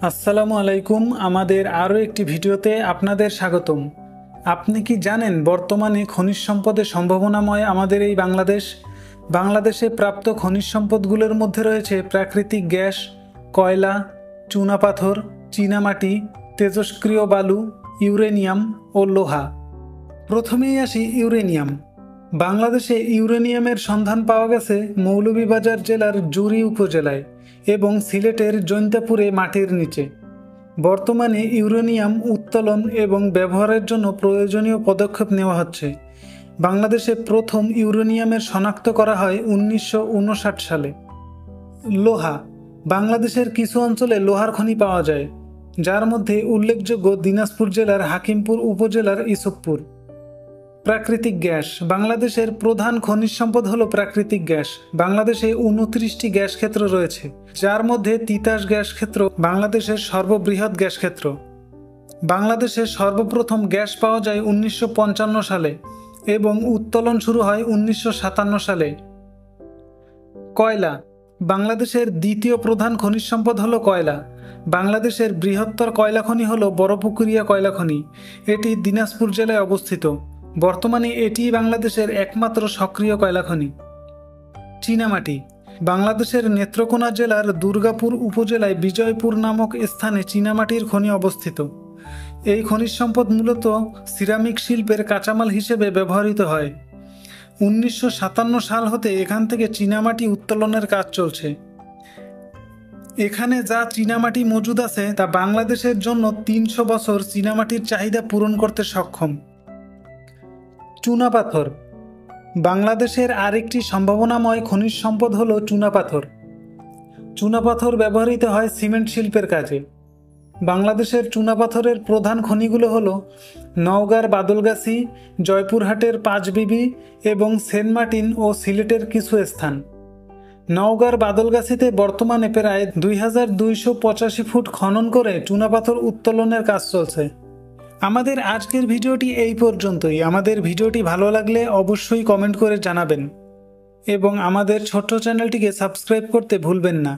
আসসালামু আলাইকুম। আমাদের আরও একটি ভিডিওতে আপনাদের স্বাগতম। আপনি কি জানেন বর্তমানে খনিজ সম্পদের সম্ভাবনাময় আমাদের এই বাংলাদেশে প্রাপ্ত খনিজ সম্পদগুলোর মধ্যে রয়েছে প্রাকৃতিক গ্যাস, কয়লা, চুনাপাথর, চীনামাটি, তেজস্ক্রিয় বালু, ইউরেনিয়াম ও লোহা। প্রথমেই আসি ইউরেনিয়াম। বাংলাদেশে ইউরেনিয়ামের সন্ধান পাওয়া গেছে মৌলভীবাজার জেলার জুরি উপজেলায় এবং সিলেটের জৈন্তাপুরে মাটির নিচে। বর্তমানে ইউরেনিয়াম উত্তোলন এবং ব্যবহারের জন্য প্রয়োজনীয় পদক্ষেপ নেওয়া হচ্ছে। বাংলাদেশে প্রথম ইউরেনিয়ামের শনাক্ত করা হয় 1959 সালে। লোহা। বাংলাদেশের কিছু অঞ্চলে লোহার খনি পাওয়া যায়, যার মধ্যে উল্লেখযোগ্য দিনাজপুর জেলার হাকিমপুর উপজেলার ইসুফপুর। প্রাকৃতিক গ্যাস। বাংলাদেশের প্রধান খনিজ সম্পদ হল প্রাকৃতিক গ্যাস। বাংলাদেশে 29টি গ্যাস ক্ষেত্র রয়েছে, যার মধ্যে তিতাস গ্যাস ক্ষেত্র বাংলাদেশের সর্ববৃহৎ গ্যাস ক্ষেত্র। বাংলাদেশে সর্বপ্রথম গ্যাস পাওয়া যায় 1955 সালে এবং উত্তোলন শুরু হয় 1957 সালে। কয়লা। বাংলাদেশের দ্বিতীয় প্রধান খনিজ সম্পদ হল কয়লা। বাংলাদেশের বৃহত্তর কয়লা খনি হল বড়পুকুরিয়া কয়লা খনি। এটি দিনাজপুর জেলায় অবস্থিত। বর্তমানে এটি বাংলাদেশের একমাত্র সক্রিয় কয়লা খনি। চীনামাটি। বাংলাদেশের নেত্রকোনা জেলার দুর্গাপুর উপজেলায় বিজয়পুর নামক স্থানে চীনামাটির খনি অবস্থিত। এই খনিজ সম্পদ মূলত সিরামিক শিল্পের কাঁচামাল হিসেবে ব্যবহৃত হয়। 1957 সাল হতে এখান থেকে চীনামাটি উত্তোলনের কাজ চলছে। এখানে যা চীনামাটি মজুদ আছে তা বাংলাদেশের জন্য 300 বছর চীনামাটির চাহিদা পূরণ করতে সক্ষম। চুনাপাথর। বাংলাদেশের আরেকটি সম্ভাবনাময় খনিজ সম্পদ হল চুনাপাথর। চুনাপাথর ব্যবহৃত হয় সিমেন্ট শিল্পের কাজে। বাংলাদেশের চুনাপাথরের প্রধান খনিগুলো হল নওগাঁর বাদলগাছি, জয়পুরহাটের পাঁচবিবি এবং সেন্ট মার্টিন ও সিলেটের কিছু স্থান। নওগাঁর বাদলগাছিতে বর্তমানে প্রায় 2285 ফুট খনন করে চুনাপাথর উত্তোলনের কাজ চলছে। আমাদের আজকের ভিডিওটি এই পর্যন্তই। আমাদের ভিডিওটি ভালো লাগলে অবশ্যই কমেন্ট করে জানাবেন এবং আমাদের ছোট্ট চ্যানেলটিকে সাবস্ক্রাইব করতে ভুলবেন না।